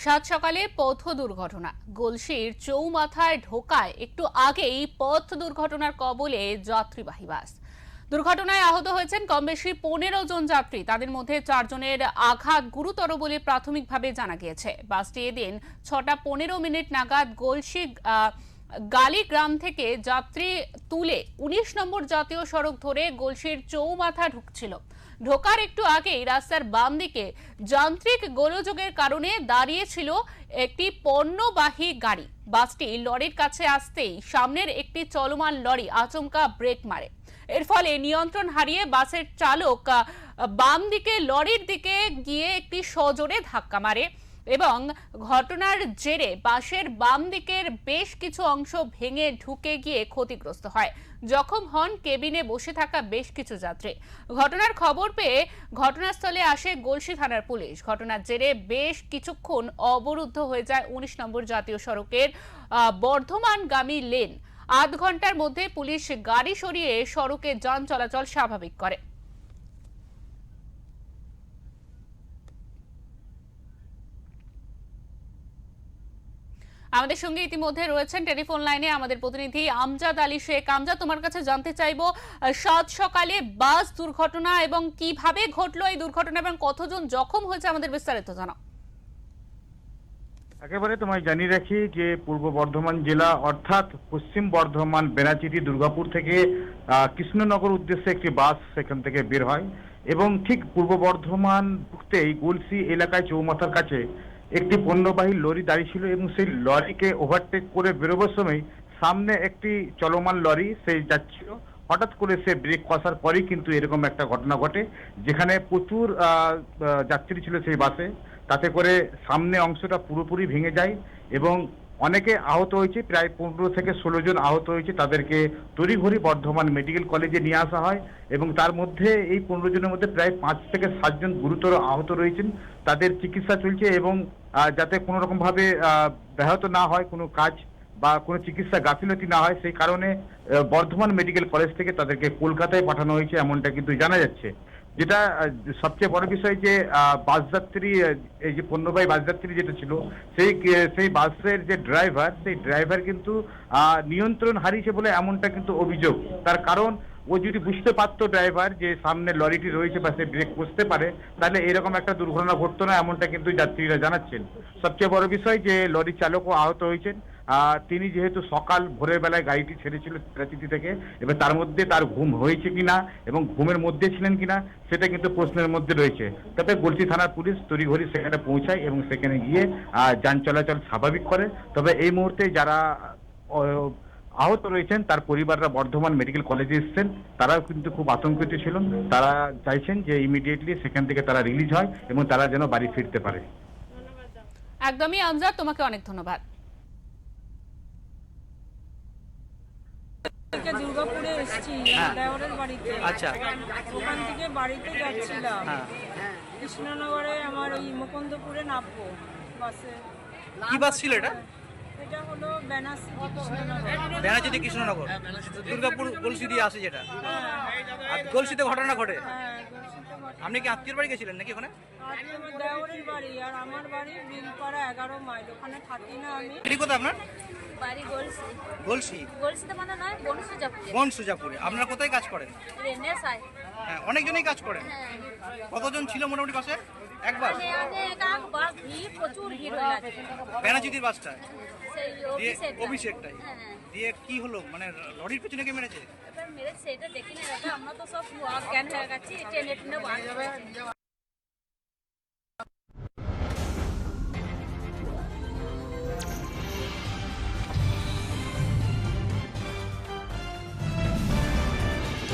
সাত সকালে পথ দুর্ঘটনা। গলসির চৌমাথায় ঢোকায় একটু আগেই পথ দুর্ঘটনার কবলে যাত্রীবাহী বাস। দুর্ঘটনায় আহত হয়েছেন কম বেশি 15 জন যাত্রী। তাদের মধ্যে 4 জনের আঘাত গুরুতর বলে প্রাথমিকভাবে জানা গিয়েছে। বাসটি এদিন 6:15 নাগাদ গলসি গালীগ্রাম থেকে যাত্রী তুলে 19 নম্বর জাতীয় সড়ক ধরে গলসির চৌমাথা ঢুকছিল। ঢোকার একটু আগেই রাস্তার বাম দিকে যান্ত্রিক গোলযোগের কারণে দাঁড়িয়েছিল একটি পণ্যবাহী গাড়ি। বাসটি লরির কাছে আসতেই সামনের একটি চলমান লরি আচমকা ব্রেক মারে। এর ফলে নিয়ন্ত্রণ হারিয়ে বাসের চালক বাম দিকে লরির দিকে গিয়ে একটি সজোরে ধাক্কা মারে এবং ঘটনার জেরে বাসের বাম দিকের বেশ কিছু অংশ ভেঙে ঢুকে গিয়ে ক্ষতিগ্রস্ত হয়। জখম হন কেবিনে বসে থাকা বেশ কিছু যাত্রী। ঘটনার খবর পেয়ে ঘটনাস্থলে আসে গলসি থানার পুলিশ। ঘটনার জেরে বেশ কিছুক্ষণ অবরুদ্ধ হয়ে যায় 19 নম্বর জাতীয় সড়কের বর্ধমানগামী লেন। আধ ঘন্টার মধ্যে পুলিশ গাড়ি সরিয়ে সড়কে যান চলাচল স্বাভাবিক করে। আমাদের সঙ্গে ইতিমধ্যে রয়েছেন টেলিফোন লাইনে আমাদের প্রতিনিধি আমজাদ আলী শেখ। আমজাদ, তোমার কাছে জানতে চাইবো, সাত সকালে বাস দুর্ঘটনা এবং কিভাবে ঘটলো এই দুর্ঘটনা এবং কতজন জখম হয়েছে আমাদের বিস্তারিত জানাও। একেবারে তোমায় জানিয়ে রাখি যে পূর্ব বর্ধমান জেলা অর্থাৎ পশ্চিম বর্ধমান বেনাচিটি দুর্গাপুর থেকে কৃষ্ণনগর উদ্দেশ্যে একটি বাস সেখান থেকে বের হয় এবং ঠিক পূর্ব বর্ধমান ঢুকতেই গলসি এলাকায় চৌমাথার কাছে একটি পণ্যবাহী লরি দাঁড়িয়ে ছিল এবং সেই লরিকে ওভারটেক করে বেরোবার সময় সামনে একটি চলমান লরি সেই যাচ্ছিল। হঠাৎ করে সে ব্রেক কষার পরেই কিন্তু এরকম একটা ঘটনা ঘটে, যেখানে প্রচুর যাত্রী ছিল সেই বাসে। তাতে করে সামনে অংশটা পুরোপুরি ভেঙে যায় এবং অনেকে আহত হয়েছে। প্রায় 15 থেকে 16 জন আহত হয়েছে। তাদেরকে তড়িঘড়ি বর্ধমান মেডিকেল কলেজে নিয়ে আসা হয় এবং তার মধ্যে এই 15 জনের মধ্যে প্রায় 5 থেকে 7 জন গুরুতর আহত রয়েছেন। তাদের চিকিৎসা চলছে এবং যাতে কোনো রকম ভাবে ব্যাহত না হয় কোনো কাজ বা কোনো চিকিৎসা গাফিলতি না হয়, সেই কারণে বর্ধমান মেডিকেল কলেজ থেকে তাদেরকে কলকাতায় পাঠানো হয়েছে, এমনটা কিন্তু জানা যাচ্ছে। যেটা সবচেয়ে বড় বিষয় যে বাস যাত্রী, এই যে পণ্যবাহী বাস যাত্রী যেটা ছিল সেই বাসের যে ড্রাইভার, সেই ড্রাইভার কিন্তু নিয়ন্ত্রণ হারিয়েছে বলে এমনটা কিন্তু অভিযোগ। তার কারণ ও যদি বুঝতে পারতো ড্রাইভার যে সামনে লরিটি রয়েছে বা সে ব্রেক কষতে পারে, তাহলে এরকম একটা দুর্ঘটনা ঘটতো না, এমনটা কিন্তু যাত্রীরা জানাচ্ছেন। সবচেয়ে বড় বিষয় যে লরি চালকও আহত হয়েছেন। তিনি যেহেতু সকাল ভোরের বেলায় গাড়িটি ছেড়েছিল চিত্রাচিতি থেকে, এবার তার মধ্যে তার ঘুম হয়েছে কিনা এবং ঘুমের মধ্যে ছিলেন কিনা সেটা কিন্তু প্রশ্নের মধ্যে রয়েছে। তবে গলসি থানার পুলিশ তড়িঘড়ি সেখানে পৌঁছায় এবং সেখানে গিয়ে যান চলাচল স্বাভাবিক করে। তবে এই মুহূর্তে যারা আহত রয়েছেন তার পরিবাররা বর্ধমান মেডিকেল কলেজে এসেছেন। তারাও কিন্তু খুব আতঙ্কিত ছিলেন। তারা চাইছেন যে ইমিডিয়েটলি সেখান থেকে তারা রিলিজ হয় এবং তারা যেন বাড়ি ফিরতে পারে। একদমই আমজাদ, তোমাকে অনেক ধন্যবাদ। দুর্গাপুরে এসেছি ড্রাইভারের বাড়িতে। আচ্ছা, ওখান থেকে বাড়িতে যাচ্ছিলাম। কৃষ্ণনগরে আমার ওই মুকুন্দপুরে নামবো বাসে। কি বাস ছিল এটা? এটা হলো কৃষ্ণনগর। বেনাচিটি কৃষ্ণনগর, দুর্গাপুর গলসি দিয়ে আসে যেটা। আর গলসিতে ঘটনা ঘটে। আপনি কি আত্মীয়র বাড়ি গেছিলেন নাকি ওখানে? আমার ড্রাইভারের বাড়ি আর আমার বাড়ি বিলপাড়া 11 মাইল, ওখানে থাকি না আমি। এটি কোথায় আপনার বাড়ি গলসি। গলসি? গলসিতে মানে নয়, বনসুজাপুরে। বনসুজাপুরে। আপনারা কোথায় কাজ করেন? রেনের সাই। হ্যাঁ, অনেকজনই কাজ করেন। কতজন ছিল মোটামুটি বাসে? একবার অনেক বাস ভিড়, প্রচুর ভিড় হয়ে গেছে। বেনাচিটির বাসটা সেই দিয়ে অফিসের অভিষেকটাই দিয়ে কি হলো, মানে লরির পেছনে কে মেরেছে? এবার মেরে সেটা দেখি না দাদা, আমরা তো সব জ্ঞান হয়ে গেছি, ট্রেনে ট্রেনে